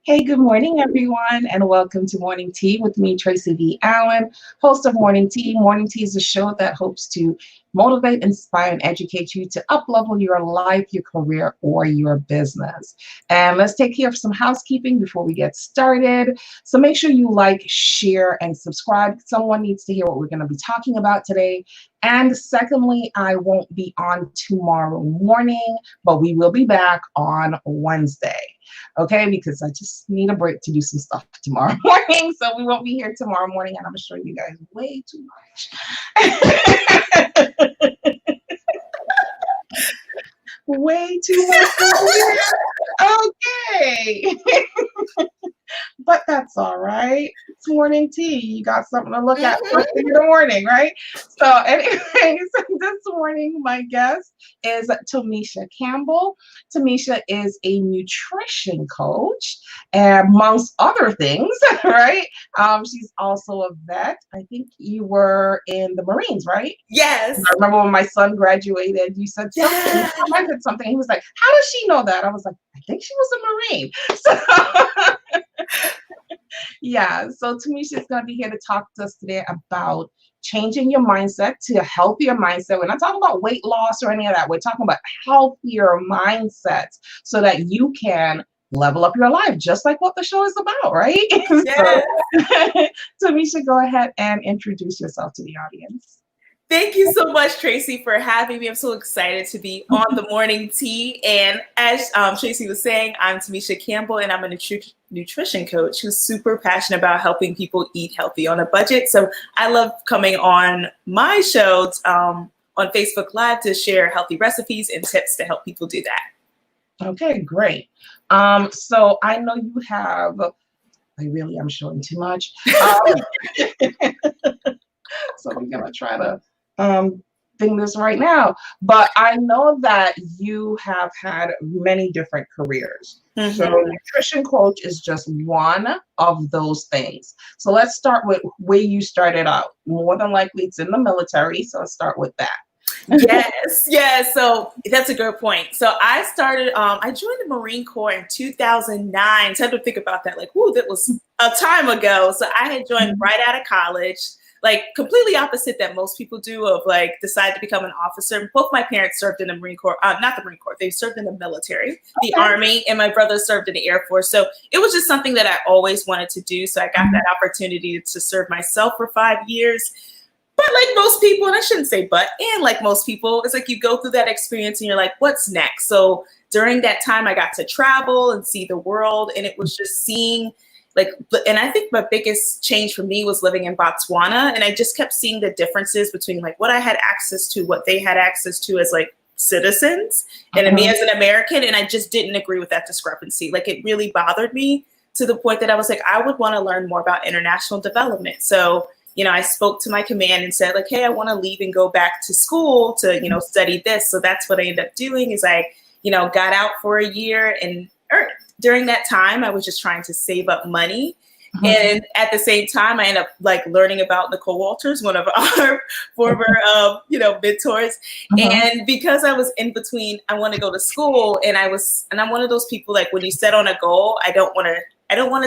Hey, good morning, everyone, and welcome to Morning Tea with me, Tracy V. Allen, host of Morning Tea. Morning Tea is a show that hopes to motivate, inspire, and educate you to up-level your life, your career, or your business. And let's take care of some housekeeping before we get started. So make sure you like, share, and subscribe. Someone needs to hear what we're going to be talking about today. And secondly, I won't be on tomorrow morning, but we will be back on Wednesday. Okay, because I just need a break to do some stuff tomorrow morning. So we won't be here tomorrow morning, and I'm gonna show you guys way too much. Way too much. Okay. But that's all right. It's morning tea. You got something to look at first thing in the morning, right? So anyways, this morning my guest is Tomesha Campbell. Tomesha is a nutrition coach, amongst other things, right? She's also a vet. I think you were in the Marines, right? Yes. I remember when my son graduated, you said something. Yes. You commented something. He was like, "How does she know that?" I was like, "I think she was a Marine." So yeah, so Tomesha is going to be here to talk to us today about changing your mindset to a healthier mindset. We're not talking about weight loss or any of that. We're talking about healthier mindsets so that you can level up your life, just like what the show is about, right? Yes. So, Tomesha, go ahead and introduce yourself to the audience. Thank you so much, Tracy, for having me. I'm so excited to be on the morning tea. And as Tracy was saying, I'm Tomesha Campbell, and I'm a nutrition coach who's super passionate about helping people eat healthy on a budget. So I love coming on my show on Facebook Live to share healthy recipes and tips to help people do that. Okay, great. So I know you have, I'm showing too much. So I'm going to try to thing this right now, but I know that you have had many different careers. So nutrition coach is just one of those things. So let's start with where you started out. More than likely it's in the military, so let's start with that. Yes. So that's a good point. So I started, I joined the Marine Corps in 2009. So I had to think about that, like, whoo, that was a time ago. So I had joined right out of college, like completely opposite that most people do of like decide to become an officer. Both my parents served in the Marine Corps, not the Marine Corps, they served in the military, the Army, and my brother served in the Air Force. So it was just something that I always wanted to do. So I got that opportunity to serve myself for 5 years. But like most people, and I shouldn't say but, and like most people, it's like you go through that experience and you're like, what's next? So during that time, I got to travel and see the world, and it was just seeing and I think my biggest change for me was living in Botswana. And I just kept seeing the differences between like what I had access to, what they had access to as like citizens and me as an American. And I just didn't agree with that discrepancy. Like it really bothered me to the point that I was like, I would want to learn more about international development. So, I spoke to my command and said like, hey, I want to leave and go back to school to, study this. So that's what I ended up doing is I, got out for a year and during that time, I was just trying to save up money. And at the same time, I ended up like learning about Nicole Walters, one of our former, mentors. And because I was in between, I want to go to school and I'm one of those people, like when you set on a goal, I don't want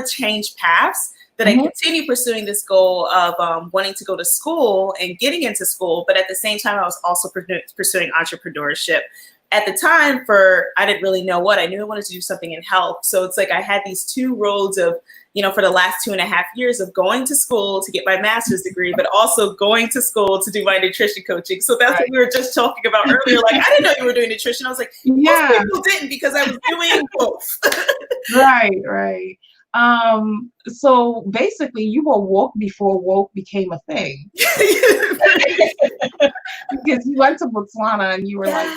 to change paths, that I continue pursuing this goal of wanting to go to school and getting into school. But at the same time, I was also pursuing entrepreneurship. At the time I didn't really know what I knew. I wanted to do something in health. So it's like I had these two roads of, for the last 2.5 years of going to school to get my master's degree, but also going to school to do my nutrition coaching. So that's what we were just talking about earlier. Like, I didn't know you were doing nutrition. I was like, most people didn't because I was doing both. Right. So basically you were woke before woke became a thing. Because you went to Botswana and you were like,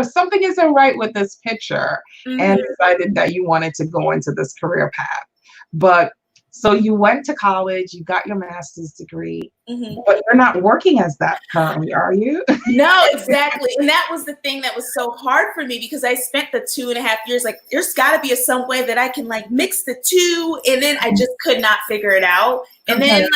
something isn't right with this picture, and decided that you wanted to go into this career path. But so you went to college, you got your master's degree, But you're not working as that currently, are you? No, exactly. And that was the thing that was so hard for me, because I spent the 2.5 years, like, there's got to be some way that I can like mix the two. And then I just could not figure it out. And then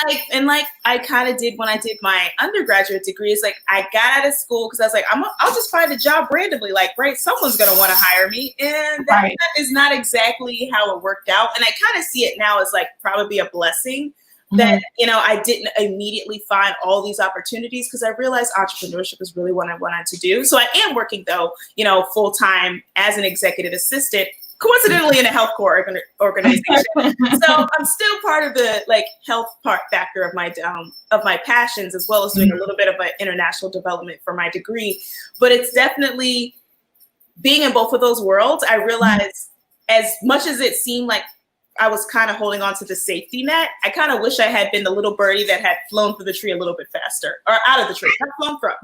like I kind of did when I did my undergraduate degree, it's like I got out of school because I was like, I'll just find a job randomly. Like, right, someone's going to want to hire me. And that is not exactly how it worked out. And I kind of see it now as like probably a blessing that, you know, I didn't immediately find all these opportunities, because I realized entrepreneurship is really what I wanted to do. So I am working, though, you know, full time as an executive assistant, coincidentally in a healthcare organization. So I'm still part of the like health part factor of my passions, as well as doing a little bit of an international development for my degree. But it's definitely being in both of those worlds. I realized, as much as it seemed like I was kind of holding on to the safety net, I kind of wish I had been the little birdie that had flown through the tree a little bit faster, or out of the tree, not flown from.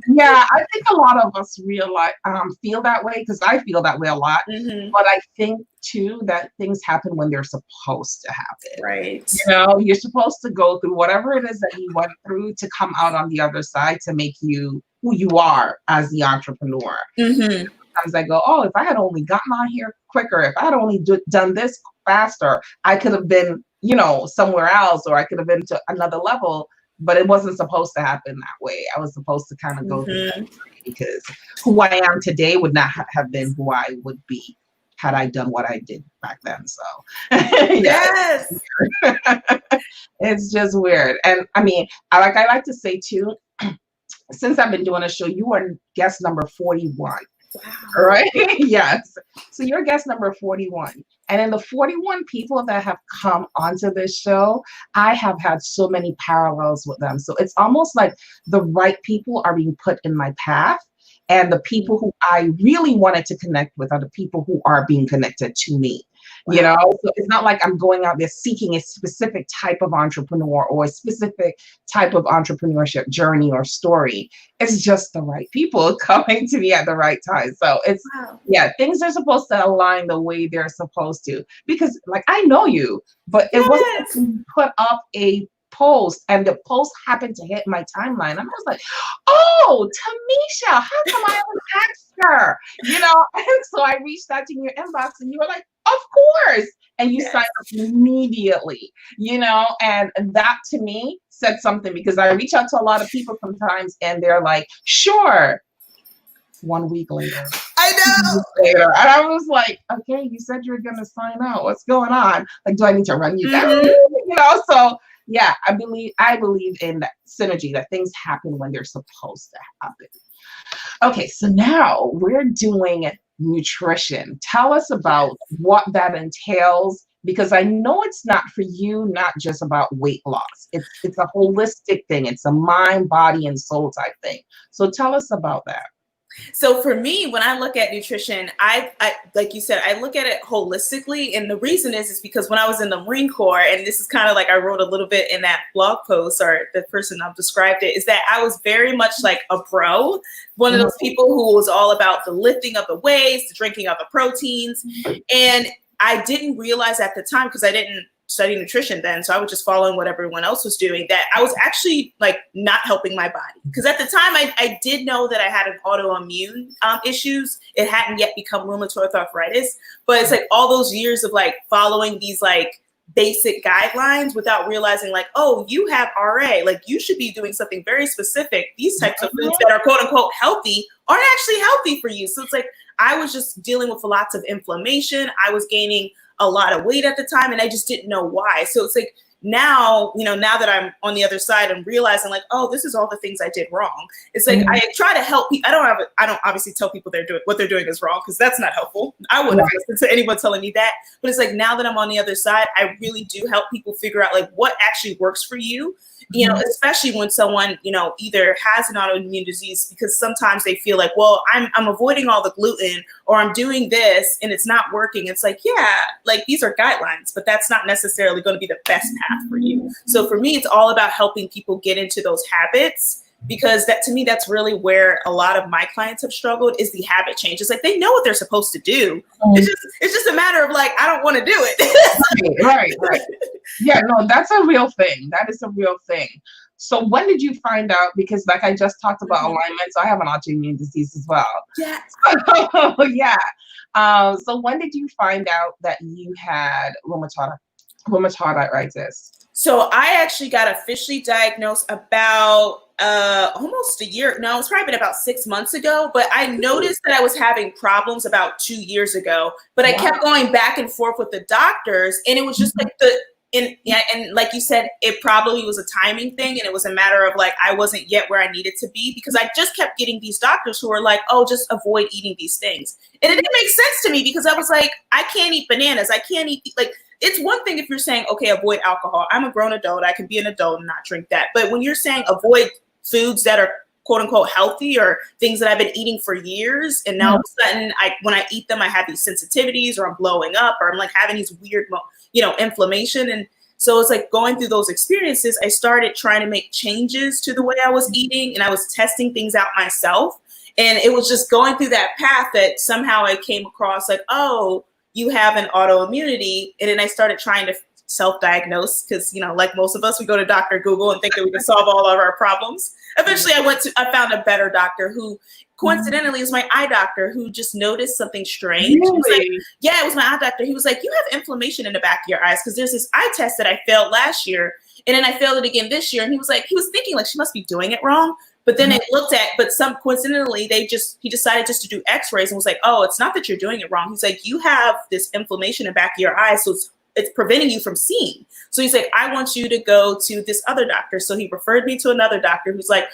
Yeah, I think a lot of us feel that way, because I feel that way a lot. But I think too that things happen when they're supposed to happen. Right. You know, you're supposed to go through whatever it is that you went through to come out on the other side to make you who you are as the entrepreneur. Sometimes I go, oh, if I had only gotten on here quicker, if I had only done this faster, I could have been, you know, somewhere else, or I could have been to another level. But it wasn't supposed to happen that way. I was supposed to kind of go through that, because who I am today would not have been who I would be had I done what I did back then. So yes, it's just weird. And I mean, I like to say too, since I've been doing a show, you are guest number 41. Wow. Right? Yes. So you're guest number 41. And in the 41 people that have come onto this show, I have had so many parallels with them. So it's almost like the right people are being put in my path. And the people who I really wanted to connect with are the people who are being connected to me. You know, so it's not like I'm going out there seeking a specific type of entrepreneur or a specific type of entrepreneurship journey or story. It's just the right people coming to me at the right time. So it's, things are supposed to align the way they're supposed to. Because like, I know you, but it wasn't put up a post, and the post happened to hit my timeline. And I was like, oh, Tomesha, how come I haven't asked her? You know, and so I reached out to your inbox, and you were like, of course. And you signed up immediately, you know, and that to me said something, because I reach out to a lot of people sometimes and they're like, sure. 1 week later. I know. Later. And I was like, okay, you said you were going to sign out. What's going on? Like, do I need to run you down? You know, so yeah, I believe in that synergy, that things happen when they're supposed to happen. Okay, so now we're doing nutrition. Tell us about what that entails, because I know it's not for you, not just about weight loss. It's a holistic thing. It's a mind, body, and soul type thing. So tell us about that. So for me, when I look at nutrition, I like you said, I look at it holistically. And the reason is because when I was in the Marine Corps, and this is kind of like I wrote a little bit in that blog post, or the person I've described it, is that I was very much like a bro, one of those people who was all about the lifting of the weights, the drinking of the proteins. And I didn't realize at the time, because I didn't study nutrition then, so I was just following what everyone else was doing, that I was actually like not helping my body. Because at the time I did know that I had an autoimmune issues. It hadn't yet become rheumatoid arthritis, but it's like all those years of like following these like basic guidelines without realizing like, oh, you have RA, like you should be doing something very specific. These types of foods that are quote unquote healthy aren't actually healthy for you. So it's like I was just dealing with lots of inflammation. I was gaining a lot of weight at the time, and I just didn't know why. So it's like now, you know, now that I'm on the other side, I'm realizing like, oh, this is all the things I did wrong. It's like I try to help people. I don't obviously tell people what they're doing is wrong, because that's not helpful. I wouldn't listen to anyone telling me that. But it's like now that I'm on the other side, I really do help people figure out like what actually works for you. You know, especially when someone, you know, either has an autoimmune disease, because sometimes they feel like, well, I'm avoiding all the gluten, or I'm doing this and it's not working. It's like, yeah, like these are guidelines, but that's not necessarily going to be the best path for you. So for me, it's all about helping people get into those habits, because that to me, that's really where a lot of my clients have struggled, is the habit change. It's like they know what they're supposed to do. It's just a matter of like, I don't want to do it. Right. Yeah, no, that's a real thing. That is a real thing. So when did you find out? Because like I just talked about alignment, so I have an autoimmune disease as well. Yeah. Yeah. So when did you find out that you had rheumatoid arthritis? So I actually got officially diagnosed about almost a year. No, it's probably been about 6 months ago. But I noticed that I was having problems about 2 years ago. But I kept going back and forth with the doctors, and it was just like and like you said, it probably was a timing thing, and it was a matter of like I wasn't yet where I needed to be, because I just kept getting these doctors who were like, "Oh, just avoid eating these things," and it didn't make sense to me because I was like, I can't eat bananas, I can't eat like. It's one thing if you're saying, okay, avoid alcohol. I'm a grown adult. I can be an adult and not drink that. But when you're saying avoid foods that are quote unquote healthy or things that I've been eating for years, and now all of a sudden when I eat them, I have these sensitivities, or I'm blowing up, or I'm like having these weird, inflammation. And so it's like going through those experiences, I started trying to make changes to the way I was eating, and I was testing things out myself. And it was just going through that path that somehow I came across like, oh, you have an autoimmunity. And then I started trying to self-diagnose because, like most of us, we go to Dr. Google and think that we can solve all of our problems. Eventually, I found a better doctor who coincidentally is my eye doctor, who just noticed something strange. Really? He was like, yeah, it was my eye doctor. He was like, you have inflammation in the back of your eyes because there's this eye test that I failed last year. And then I failed it again this year. And he was thinking like she must be doing it wrong. But then coincidentally, he decided just to do x-rays and was like, oh, it's not that you're doing it wrong. He's like, you have this inflammation in the back of your eye, so it's preventing you from seeing. So he's like, I want you to go to this other doctor. So he referred me to another doctor who's like,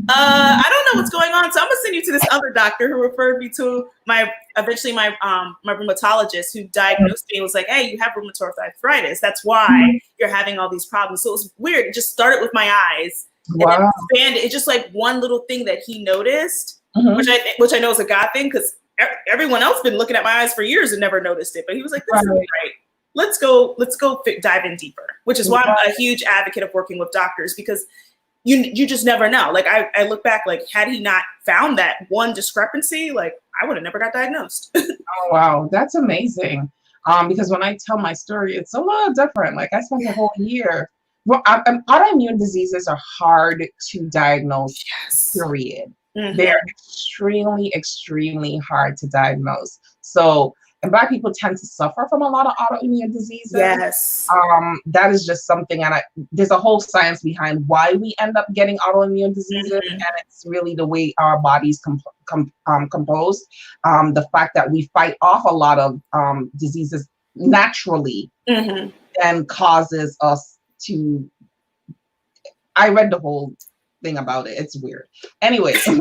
I don't know what's going on, so I'm gonna send you to this other doctor who referred me to my rheumatologist, who diagnosed me and was like, hey, you have rheumatoid arthritis. That's why you're having all these problems. So it was weird. It just started with my eyes. Wow. And then expanded. It's just like one little thing that he noticed, which I know is a God thing, because everyone else been looking at my eyes for years and never noticed it. But he was like, this is right. Let's go dive in deeper, which is why I'm a huge advocate of working with doctors, because you just never know. Like I look back, like had he not found that one discrepancy, like I would have never got diagnosed. Oh, wow. That's amazing. Because when I tell my story, it's a little different. Like I spent a whole year. Well, autoimmune diseases are hard to diagnose, period. They're extremely, extremely hard to diagnose. So, and Black people tend to suffer from a lot of autoimmune diseases. Yes. That is just something, and there's a whole science behind why we end up getting autoimmune diseases, and it's really the way our bodies composed. The fact that we fight off a lot of diseases naturally then causes us to, I read the whole thing about it. It's weird. Anyway, so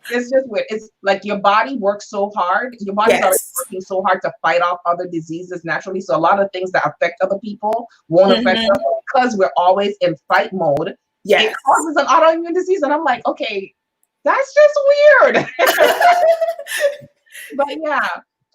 it's just weird. It's like your body works so hard. Your body's already working so hard to fight off other diseases naturally. So a lot of things that affect other people won't affect us because we're always in fight mode. It causes an autoimmune disease. And I'm like, okay, that's just weird. But yeah.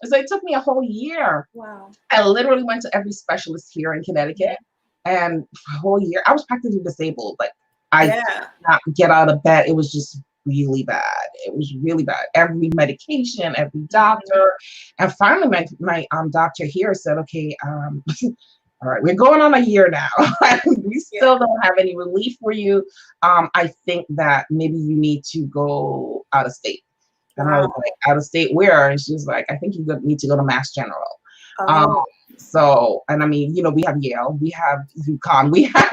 So it took me a whole year. Wow. I literally went to every specialist here in Connecticut. And for a whole year, I was practically disabled. Like I did not get out of bed. It was just really bad. It was really bad. Every medication, every doctor. And finally my doctor here said, okay, all right, we're going on a year now. We still don't have any relief for you. I think that maybe you need to go out of state. And I was like, out of state where? And she was like, I think you need to go to Mass General. So, and I mean, we have Yale, we have UConn, we have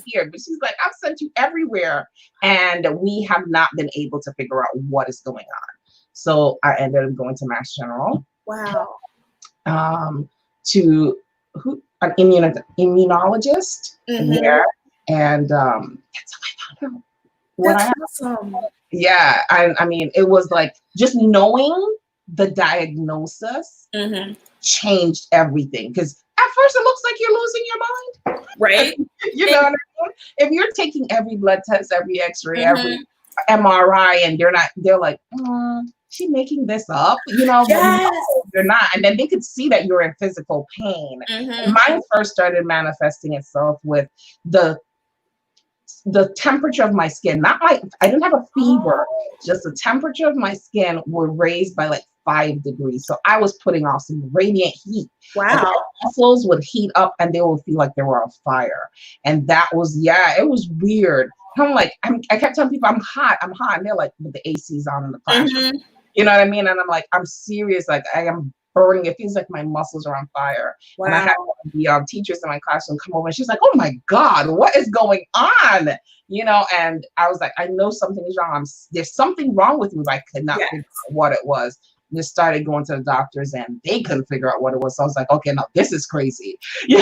here, but she's like, I've sent you everywhere, and we have not been able to figure out what is going on. So I ended up going to Mass General. Wow. To an immunologist there, and that's how I found out. That's awesome. Yeah, I mean, it was like just knowing the diagnosis changed everything. Because at first it looks like you're losing your mind, right? You know what I mean? If you're taking every blood test, every X-ray, every MRI, and they're like, she making this up, they're not. And then they could see that you're in physical pain. Mine first started manifesting itself with the the temperature of my skin, I didn't have a fever, just the temperature of my skin were raised by like 5 degrees. So I was putting off some radiant heat. Wow. And my muscles would heat up and they would feel like they were on fire. And that was, it was weird. I'm like, I kept telling people I'm hot. And they're like, but the AC's on in the classroom. You know what I mean? And I'm like, I'm serious. Like I am burning. It feels like my muscles are on fire. Wow. And I had one of the teachers in my classroom come over and she's like, oh my God, what is going on? You know, and I was like, I know something is wrong. There's something wrong with me, but I could not figure out what it was. Just started going to the doctors and they couldn't figure out what it was. So I was like, okay, no, this is crazy. You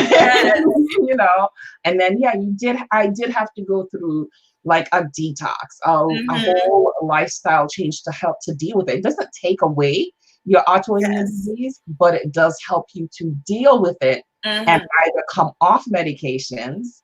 know, and then, I did have to go through like a detox, a whole lifestyle change to help to deal with it. It doesn't take away your autoimmune disease, but it does help you to deal with it and either come off medications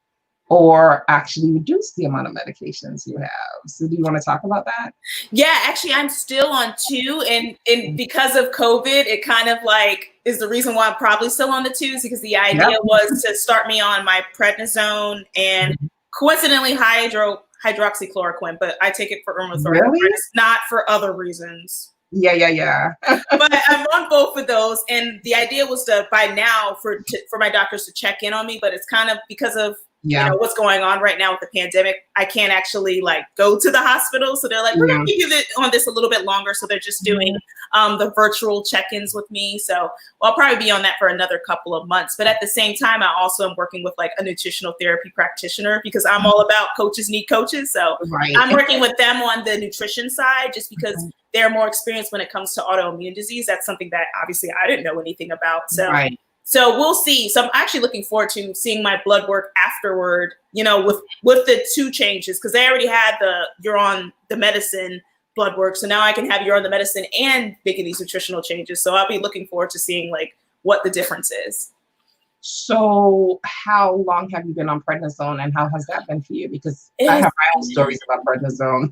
or actually reduce the amount of medications you have. So do you want to talk about that? Yeah, actually, I'm still on 2. And because of COVID, it kind of like is the reason why I'm probably still on the 2s, because the idea was to start me on my prednisone and coincidentally hydroxychloroquine, but I take it for rheumatoid arthritis, not for other reasons. Yeah. But I'm on both of those. And the idea was to, by now, for my doctors to check in on me, but it's kind of because of you know what's going on right now with the pandemic, I can't actually like go to the hospital. So they're like, we're gonna keep you on this a little bit longer. So they're just doing the virtual check-ins with me. So I'll probably be on that for another couple of months. But at the same time, I also am working with like a nutritional therapy practitioner because I'm all about coaches need coaches. So I'm working with them on the nutrition side just because they're more experienced when it comes to autoimmune disease. That's something that obviously I didn't know anything about. So So we'll see. So I'm actually looking forward to seeing my blood work afterward, you know, with the 2 changes, because they already had you're on the medicine blood work. So now I can have you're on the medicine and making these nutritional changes. So I'll be looking forward to seeing like what the difference is. So how long have you been on prednisone and how has that been for you? Because I have my own stories about prednisone.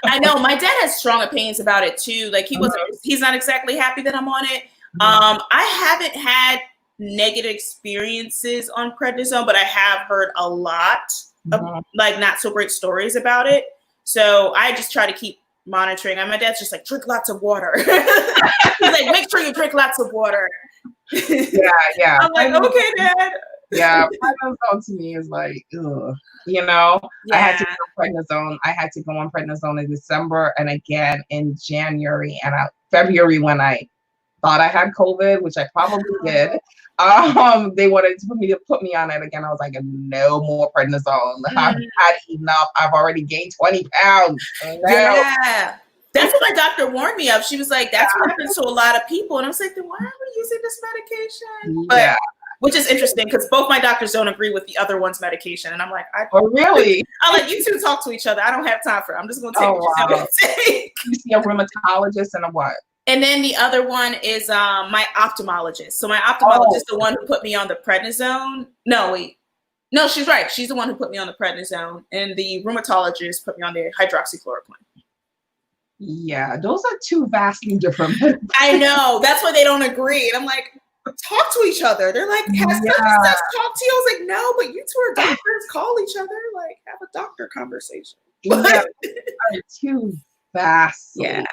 I know my dad has strong opinions about it too. Like he's not exactly happy that I'm on it. I haven't had negative experiences on prednisone, but I have heard a lot of like not so great stories about it. So I just try to keep monitoring. And my dad's just like, drink lots of water. He's like, make sure you drink lots of water. Yeah. I'm like, okay, Dad. Yeah, prednisone to me is like, ugh. You know, I had to go on prednisone. I had to go on prednisone in December and again in January and February when I thought I had COVID, which I probably did. They wanted to put me on it again. I was like, no more prednisone. I've had enough. I've already gained 20 pounds. Yeah. That's what my doctor warned me of. She was like, that's what happens to a lot of people. And I was like, then why are we using this medication? But which is interesting because both my doctors don't agree with the other one's medication. And I'm like, oh, really? I'll let you 2 talk to each other. I don't have time for it. I'm just going to take what you're take. You see a rheumatologist and a what? And then the other one is my ophthalmologist. So my ophthalmologist is the one who put me on the prednisone. No, she's right. She's the one who put me on the prednisone. And the rheumatologist put me on the hydroxychloroquine. Yeah, those are 2 vastly different. I know. That's why they don't agree. And I'm like, talk to each other. They're like, has talk to you? I was like, no, but you 2 are doctors. Call each other. Like, have a doctor conversation. Yeah, 2 vastly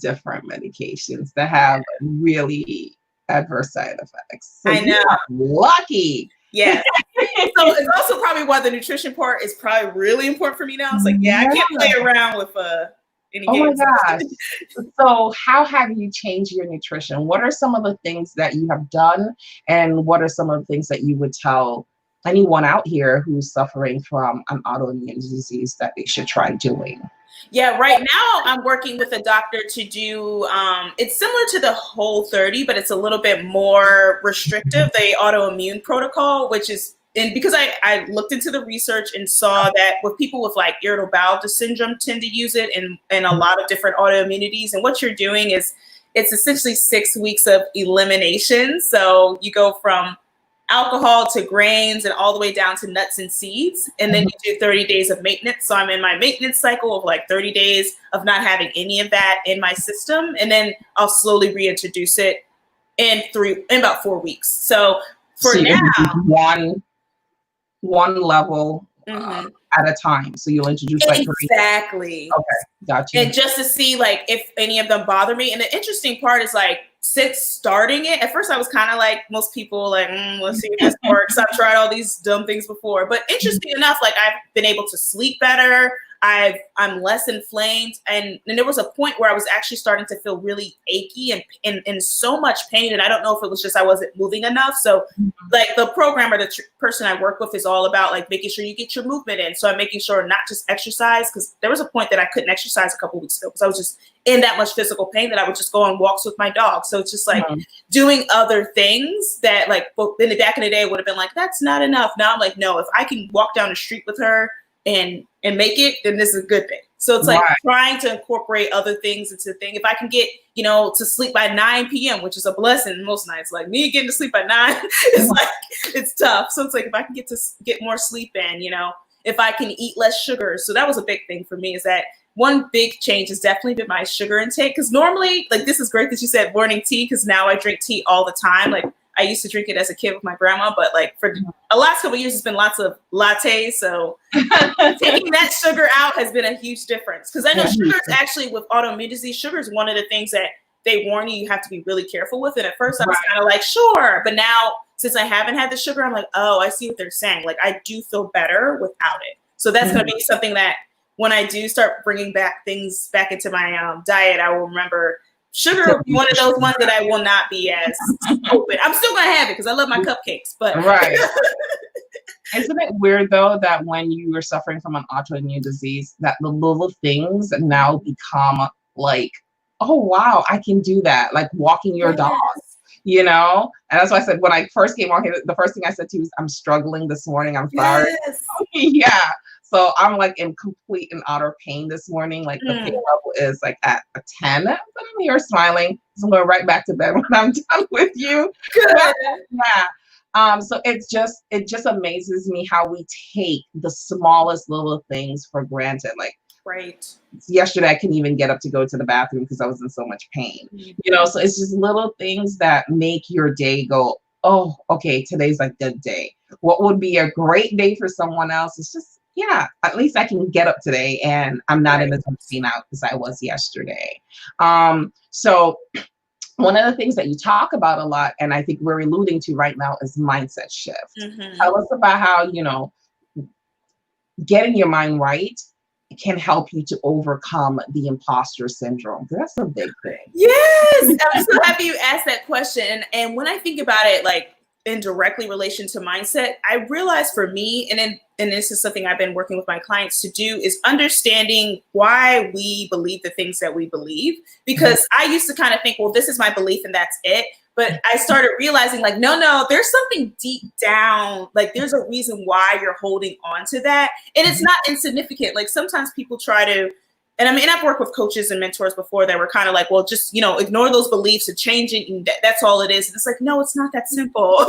different medications that have really adverse side effects. So I know. Lucky. Yeah. So it's also probably why the nutrition part is probably really important for me now. It's like, I can't play around with any games. Oh my gosh. So how have you changed your nutrition? What are some of the things that you have done? And what are some of the things that you would tell anyone out here who's suffering from an autoimmune disease that they should try doing? Yeah, right now I'm working with a doctor to do, it's similar to the Whole30, but it's a little bit more restrictive, the autoimmune protocol, which is, and because I looked into the research and saw that with people with like irritable bowel syndrome tend to use it in a lot of different autoimmunities. And what you're doing is it's essentially 6 weeks of elimination. So you go from alcohol to grains and all the way down to nuts and seeds. And then you do 30 days of maintenance. So I'm in my maintenance cycle of like 30 days of not having any of that in my system. And then I'll slowly reintroduce it in about 4 weeks. So for now, one level at a time. So you'll introduce like exactly. Okay, got you. And just to see like if any of them bother me. And the interesting part is like since starting it, at first I was kind of like most people, like let's see if this works. I've tried all these dumb things before, but interesting enough, like I've been able to sleep better. I'm less inflamed, and there was a point where I was actually starting to feel really achy and in so much pain, and I don't know if it was just I wasn't moving enough. So like the program or the person I work with is all about like making sure you get your movement in. So I'm making sure not just exercise, because there was a point that I couldn't exercise a couple of weeks ago because I was just in that much physical pain that I would just go on walks with my dog. So it's just like doing other things that like in the back in the day would have been like, that's not enough. Now I'm like, no, if I can walk down the street with her and make it, then this is a good thing. So it's like trying to incorporate other things into the thing. If I can get, to sleep by 9 p.m., which is a blessing most nights, like me getting to sleep by 9 is like, it's tough. So it's like, if I can get more sleep in, if I can eat less sugar. So that was a big thing for me, is that one big change has definitely been my sugar intake. Because normally, like, this is great that you said morning tea, because now I drink tea all the time. Like, I used to drink it as a kid with my grandma, but like for the last couple of years, it's been lots of lattes. So taking that sugar out has been a huge difference. Because I know sugar is actually, with autoimmune disease, sugar is one of the things that they warn you have to be really careful with. And at first I was kind of like, sure. But now, since I haven't had the sugar, I'm like, oh, I see what they're saying. Like, I do feel better without it. So that's going to be something that when I do start bringing things back into my diet, I will remember sugar will be one of those ones that I will not be as open. I'm still going to have it because I love my cupcakes. But Isn't it weird, though, that when you are suffering from an autoimmune disease, that the little things now become like, oh, wow, I can do that. Like walking your dog, And that's why I said when I first came on here, the first thing I said to you was, I'm struggling this morning. I'm sorry. So I'm like in complete and utter pain this morning. Like the pain level is like at a 10. But I'm here smiling. So I'm going right back to bed when I'm done with you. So it just amazes me how we take the smallest little things for granted. Like yesterday, I couldn't even get up to go to the bathroom because I was in so much pain. So it's just little things that make your day go, oh, okay, today's a good day. What would be a great day for someone else? It's just, at least I can get up today and I'm not in the pain out as I was yesterday. So one of the things that you talk about a lot, and I think we're alluding to right now, is mindset shift. Tell us about how, getting your mind right can help you to overcome the imposter syndrome. That's a big thing. Yes, I'm so happy you asked that question. And when I think about it, like in directly relation to mindset, I realized for me, and this is something I've been working with my clients to do, is understanding why we believe the things that we believe. Because I used to kind of think, well, this is my belief and that's it. But I started realizing like, no, there's something deep down. Like there's a reason why you're holding on to that. And it's not insignificant. Like sometimes people try to, and I mean, I've worked with coaches and mentors before that were kind of like, well, just, ignore those beliefs and change it. And that's all it is. And it's like, no, it's not that simple.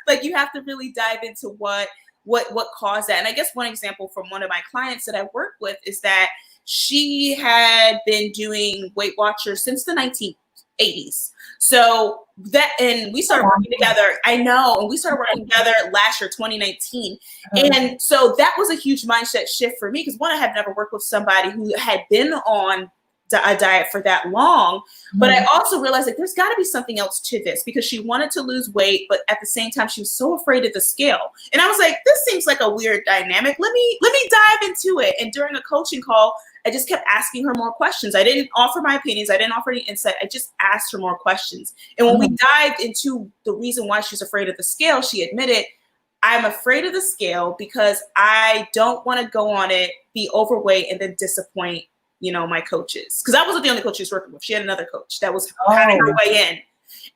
like you have to really dive into what caused that. And I guess one example from one of my clients that I work with is that she had been doing Weight Watchers since the 1980s. So and we started working together. I know. And we started working together last year, 2019. And so that was a huge mindset shift for me, because one, I had never worked with somebody who had been on a diet for that long. But I also realized like there's got to be something else to this, because she wanted to lose weight, but at the same time, she was so afraid of the scale. And I was like, this seems like a weird dynamic. Let me dive into it. And during a coaching call, I just kept asking her more questions. I didn't offer my opinions. I didn't offer any insight. I just asked her more questions. And when we dived into the reason why she's afraid of the scale, she admitted, I'm afraid of the scale because I don't want to go on it, be overweight, and then disappoint, my coaches. Because I wasn't the only coach she was working with. She had another coach that was having her way in.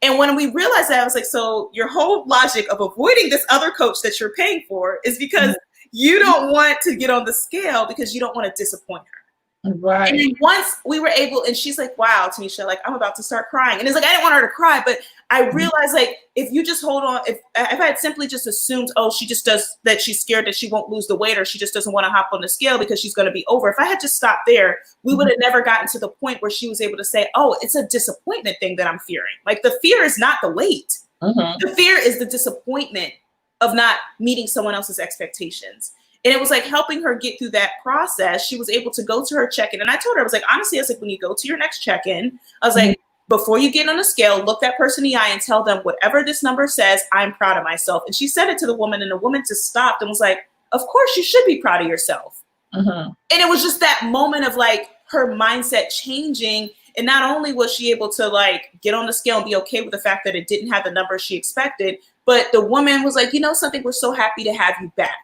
And when we realized that, I was like, so your whole logic of avoiding this other coach that you're paying for is because you don't want to get on the scale because you don't want to disappoint her. Right. And then once we were able, and she's like, wow, Tomesha, like I'm about to start crying. And it's like, I didn't want her to cry, but I realized like, if you just hold on, if I had simply just assumed, oh, she just does that, she's scared that she won't lose the weight, or she just doesn't want to hop on the scale because she's going to be over. If I had just stopped there, we would have never gotten to the point where she was able to say, oh, it's a disappointment thing that I'm fearing. Like the fear is not the weight. The fear is the disappointment of not meeting someone else's expectations. And it was like helping her get through that process. She was able to go to her check-in. And I told her, I was like, honestly, I was like, when you go to your next check-in, I was like, before you get on a scale, look that person in the eye and tell them whatever this number says, I'm proud of myself. And she said it to the woman, and the woman just stopped and was like, of course you should be proud of yourself. And it was just that moment of like her mindset changing. And not only was she able to like get on the scale and be okay with the fact that it didn't have the number she expected, but the woman was like, you know something, we're so happy to have you back.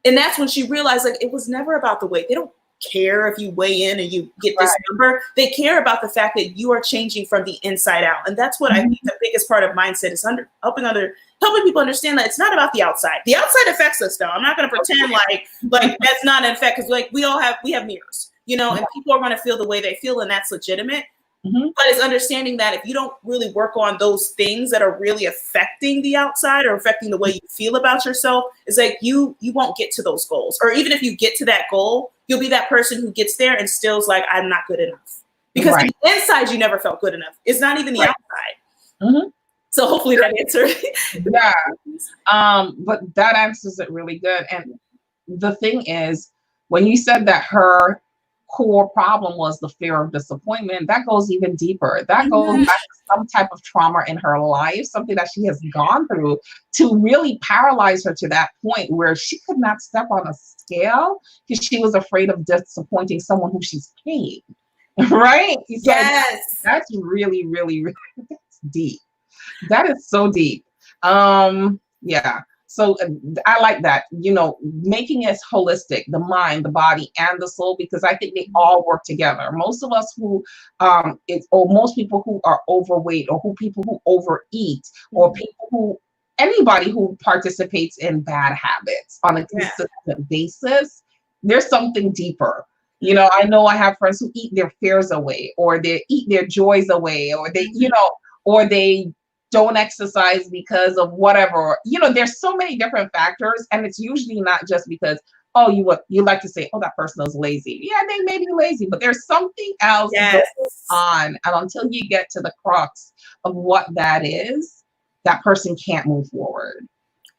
And that's when she realized like it was never about the weight. They don't care if you weigh in and you get this number. They care about the fact that you are changing from the inside out. And that's what I think the biggest part of mindset is, helping people understand that it's not about the outside. The outside affects us though. I'm not going to pretend like that's not an effect, because like we have mirrors, you know, and people are going to feel the way they feel, and that's legitimate. But it's understanding that if you don't really work on those things that are really affecting the outside or affecting the way you feel about yourself, it's like you won't get to those goals. Or even if you get to that goal, you'll be that person who gets there and still's like, I'm not good enough. Because the inside, you never felt good enough. It's not even the outside. So hopefully that answered. But that answers it really good. And the thing is, when you said that her core problem was the fear of disappointment, that goes even deeper. That goes back to some type of trauma in her life, something that she has gone through to really paralyze her to that point where she could not step on a scale because she was afraid of disappointing someone who she's paid. Right? So that's really, really, really, that's deep. That is so deep. So I like that, you know, making it holistic, the mind, the body, and the soul, because I think they all work together. Most of us who, most people who are overweight, or people who overeat, or anybody who participates in bad habits on a consistent basis, there's something deeper. You know I have friends who eat their fears away, or they eat their joys away, or they, or they don't exercise because of whatever. There's so many different factors, and it's usually not just because, you like to say, that person is lazy. Yeah, they may be lazy, but there's something else going on. And until you get to the crux of what that is, that person can't move forward.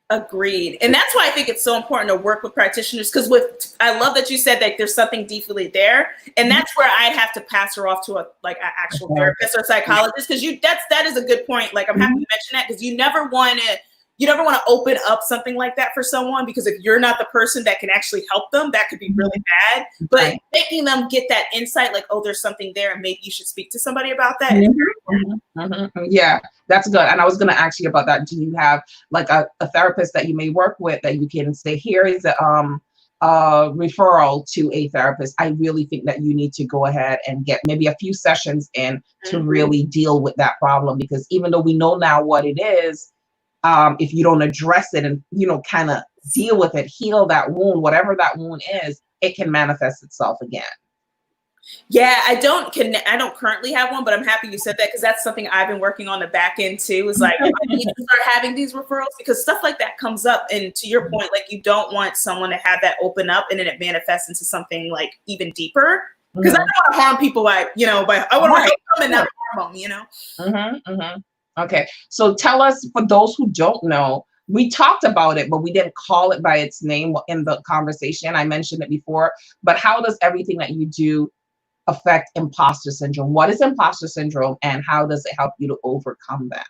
Agreed. And that's why I think it's so important to work with practitioners, because I love that you said that there's something deeply there. And that's where I'd have to pass her off to an actual therapist or psychologist, because that is a good point. Like, I'm happy you mentioned that, because you never want to open up something like that for someone, because if you're not the person that can actually help them, that could be really bad. But making them get that insight, like, there's something there, and maybe you should speak to somebody about that. Yeah, that's good. And I was going to ask you about that. Do you have like a therapist that you may work with that you can say, here is a referral to a therapist? I really think that you need to go ahead and get maybe a few sessions in to really deal with that problem, because even though we know now what it is, if you don't address it and, kind of deal with it, heal that wound, whatever that wound is, it can manifest itself again. Yeah, I don't currently have one, but I'm happy you said that, because that's something I've been working on the back end too. Is like, I need to start having these referrals, because stuff like that comes up. And to your point, like, you don't want someone to have that open up and then it manifests into something like even deeper. Because I don't want to harm people I want to help them and not harm them, Okay, so tell us, for those who don't know, we talked about it, but we didn't call it by its name in the conversation. I mentioned it before, but how does everything that you do affect imposter syndrome? What is imposter syndrome, and how does it help you to overcome that?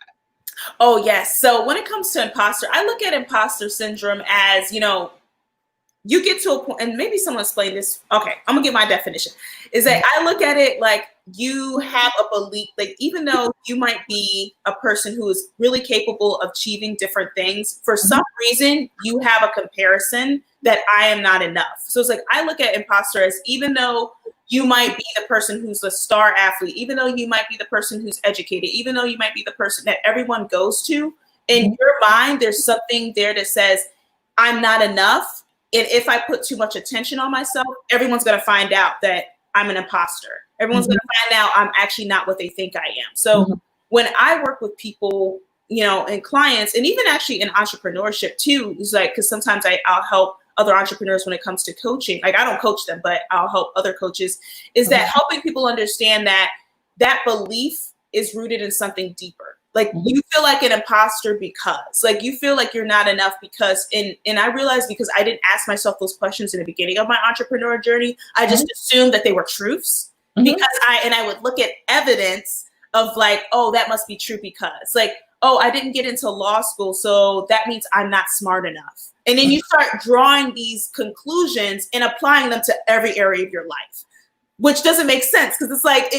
Oh, yes. So when it comes to imposter, I look at imposter syndrome as, you get to a point, and maybe someone explained this. Okay, I'm gonna get my definition. Is that I look at it like you have a belief, like, even though you might be a person who is really capable of achieving different things, for some reason you have a comparison that I am not enough. So it's like, I look at imposter as, even though you might be the person who's a star athlete, even though you might be the person who's educated, even though you might be the person that everyone goes to, in your mind, there's something there that says, I'm not enough. And if I put too much attention on myself, everyone's going to find out that I'm an imposter. Everyone's going to find out I'm actually not what they think I am. So when I work with people, and clients, and even actually in entrepreneurship too, is like, because sometimes I'll help other entrepreneurs when it comes to coaching. Like, I don't coach them, but I'll help other coaches, is that helping people understand that belief is rooted in something deeper. Like you feel like an imposter because like you feel like you're not enough because and I realized because I didn't ask myself those questions in the beginning of my entrepreneur journey, I just assumed that they were truths because I would look at evidence of like, oh, that must be true because like, oh, I didn't get into law school, so that means I'm not smart enough. And then you start drawing these conclusions and applying them to every area of your life, which doesn't make sense because it's like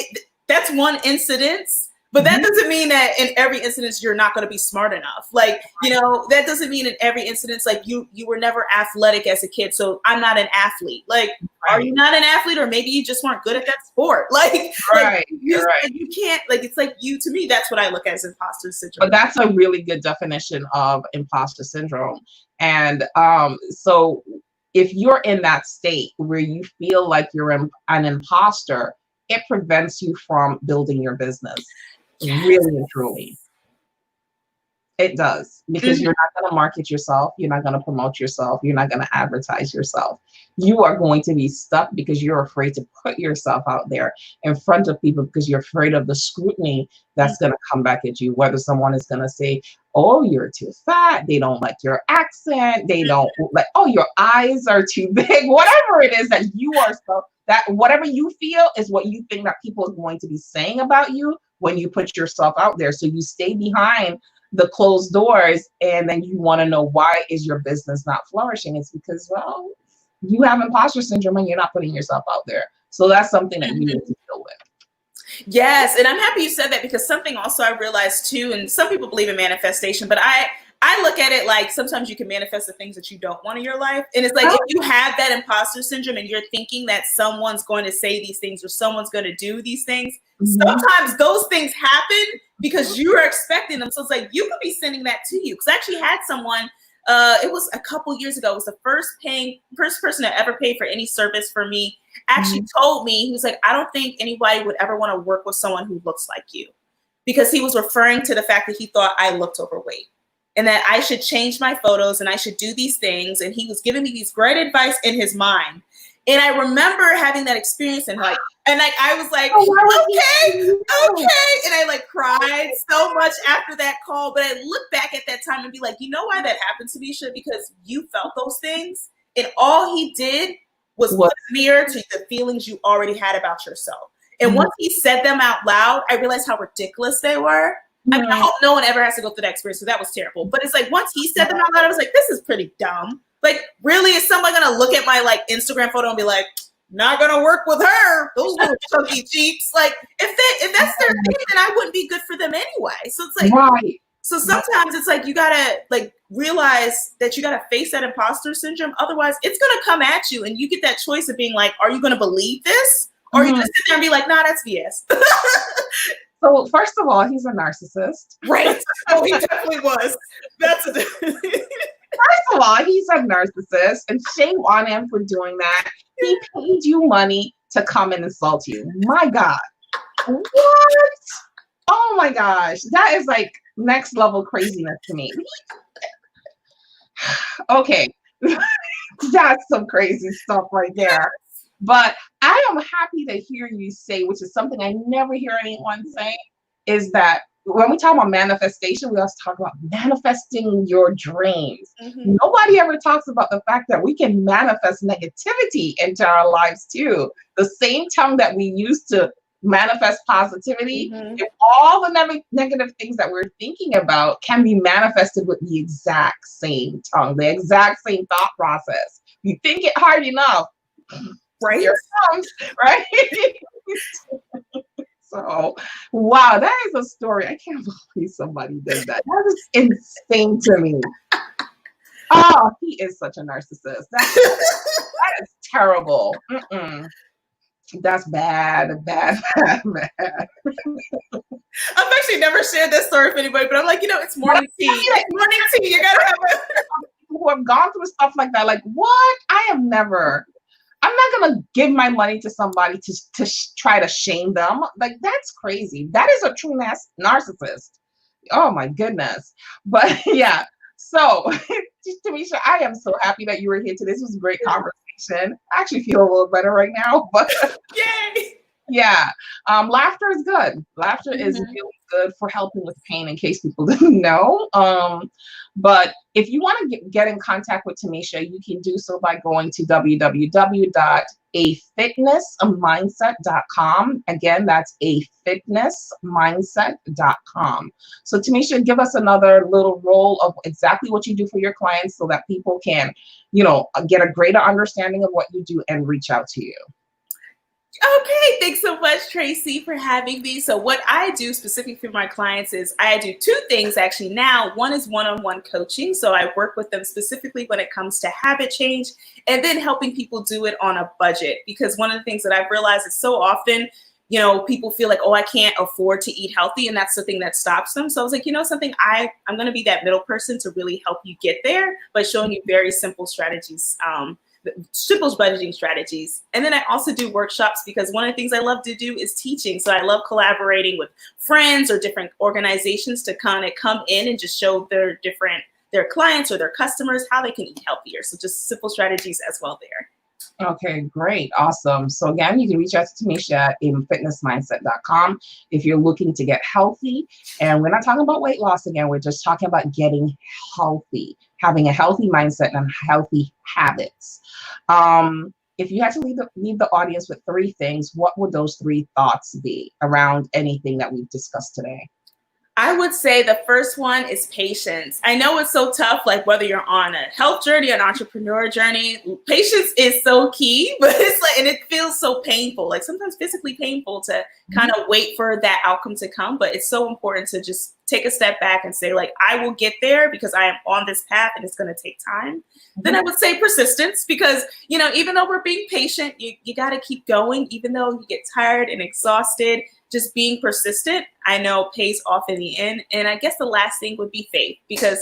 that's one incidence. But that doesn't mean that in every instance you're not going to be smart enough. Like, you know, that doesn't mean in every instance, like you were never athletic as a kid, so I'm not an athlete. Like, are you not an athlete, or maybe you just weren't good at that sport? Like you can't. Like, it's like to me, that's what I look at as imposter syndrome. But that's a really good definition of imposter syndrome. And so if you're in that state where you feel like you're an imposter, it prevents you from building your business. Really and truly. It does, because you're not going to market yourself. You're not going to promote yourself. You're not going to advertise yourself. You are going to be stuck because you're afraid to put yourself out there in front of people because you're afraid of the scrutiny that's going to come back at you. Whether someone is going to say, oh, you're too fat. They don't like your accent. They don't like, oh, your eyes are too big. Whatever it is that you are, so that whatever you feel is what you think that people are going to be saying about you when you put yourself out there. So you stay behind the closed doors, and then you want to know why is your business not flourishing. It's because, well, you have imposter syndrome and you're not putting yourself out there. So that's something that you need to deal with. Yes, and I'm happy you said that because something also I realized too, and some people believe in manifestation, but I look at it like sometimes you can manifest the things that you don't want in your life. And it's like if you have that imposter syndrome and you're thinking that someone's going to say these things or someone's going to do these things, sometimes those things happen because you are expecting them. So it's like you could be sending that to you. Because I actually had someone, it was a couple years ago, it was the first person to ever pay for any service for me, actually told me, he was like, I don't think anybody would ever want to work with someone who looks like you. Because he was referring to the fact that he thought I looked overweight. And that I should change my photos and I should do these things. And he was giving me these great advice in his mind. And I remember having that experience and I was like, okay. And I like cried so much after that call. But I look back at that time and be like, you know why that happened, Tomesha? Because you felt those things. And all he did was put a mirror to the feelings you already had about yourself. And once he said them out loud, I realized how ridiculous they were. I mean, I hope no one ever has to go through that experience, so that was terrible. But it's like once he said them out loud, I was like, this is pretty dumb. Like, really, is somebody gonna look at my like Instagram photo and be like, not gonna work with her? Those little chunky cheeks. Like, if that's their thing, then I wouldn't be good for them anyway. So it's like, so sometimes it's like you gotta like realize that you gotta face that imposter syndrome. Otherwise, it's gonna come at you, and you get that choice of being like, are you gonna believe this, or are you gonna sit there and be like, nah, that's BS. So first of all, he's a narcissist. Right. Oh, he definitely was. First of all, he's a narcissist, and shame on him for doing that. He paid you money to come and insult you. My God. What? Oh my gosh. That is like next level craziness to me. Okay. That's some crazy stuff right there. But I am happy to hear you say, which is something I never hear anyone say, is that when we talk about manifestation, we also talk about manifesting your dreams. Nobody ever talks about the fact that we can manifest negativity into our lives too. The same tongue that we use to manifest positivity, if all the negative things that we're thinking about can be manifested with the exact same tongue, the exact same thought process. You think it hard enough, right? Here it comes, right? So, wow, that is a story. I can't believe somebody did that. That is insane to me. Oh, he is such a narcissist. That is terrible. That's bad. I've actually never shared this story with anybody, but I'm like, it's morning tea. Like, morning tea. You gotta have people who have gone through stuff like that. Like, what? I'm not gonna give my money to somebody to try to shame them. Like, that's crazy. That is a true narcissist. Oh my goodness. But yeah. So, Tomesha, I am so happy that you were here today. This was a great conversation. I actually feel a little better right now, but yay! Yeah. Laughter is good. Laughter is really good for helping with pain, in case people didn't know. But if you want to get in contact with Tomesha, you can do so by going to www.afitnessmindset.com. Again, that's afitnessmindset.com. So Tomesha, give us another little role of exactly what you do for your clients so that people can, get a greater understanding of what you do and reach out to you. Okay, thanks so much, Tracy, for having me. So what I do specifically for my clients is I do two things actually now. One is one-on-one coaching. So I work with them specifically when it comes to habit change, and then helping people do it on a budget. Because one of the things that I've realized is so often, people feel like, oh, I can't afford to eat healthy, and that's the thing that stops them. So I was like, something, I'm going to be that middle person to really help you get there by showing you very simple strategies, simple budgeting strategies. And then I also do workshops, because one of the things I love to do is teaching. So I love collaborating with friends or different organizations to kind of come in and just show their clients or their customers how they can eat healthier. So just simple strategies as well there. Okay, great. Awesome. So again, you can reach out to Tomesha at fitnessmindset.com if you're looking to get healthy. And we're not talking about weight loss again. We're just talking about getting healthy, having a healthy mindset and healthy habits. If you had to leave the audience with three things, what would those three thoughts be around anything that we've discussed today? I would say the first one is patience. I know it's so tough, like whether you're on a health journey, an entrepreneur journey, patience is so key, but it's like, and it feels so painful, like sometimes physically painful to kind of wait for that outcome to come. But it's so important to just take a step back and say, like, I will get there because I am on this path and it's going to take time. Then I would say persistence, because, even though we're being patient, you got to keep going, even though you get tired and exhausted. Just being persistent, I know, pays off in the end. And I guess the last thing would be faith, because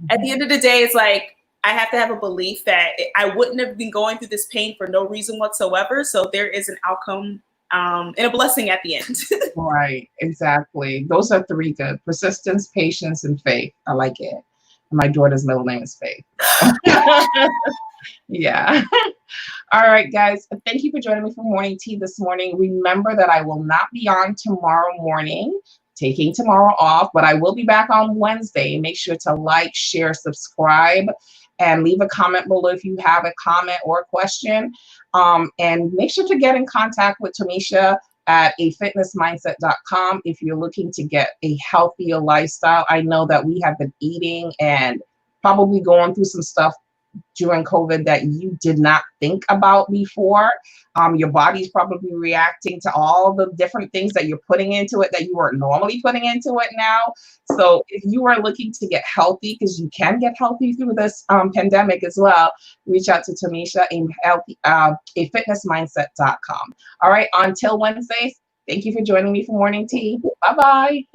at the end of the day, it's like, I have to have a belief that I wouldn't have been going through this pain for no reason whatsoever. So there is an outcome and a blessing at the end. Right, exactly. Those are three good: persistence, patience, and faith. I like it. My daughter's middle name is Faith. Yeah. All right, guys. Thank you for joining me for morning tea this morning. Remember that I will not be on tomorrow morning, taking tomorrow off, but I will be back on Wednesday. Make sure to like, share, subscribe, and leave a comment below if you have a comment or a question. And make sure to get in contact with Tomesha at afitnessmindset.com if you're looking to get a healthier lifestyle. I know that we have been eating and probably going through some stuff during COVID that you did not think about before. Your body's probably reacting to all the different things that you're putting into it that you weren't normally putting into it now. So if you are looking to get healthy, because you can get healthy through this pandemic as well, reach out to Tomesha at afitnessmindset.com. All right, until Wednesday, thank you for joining me for morning tea. Bye-bye.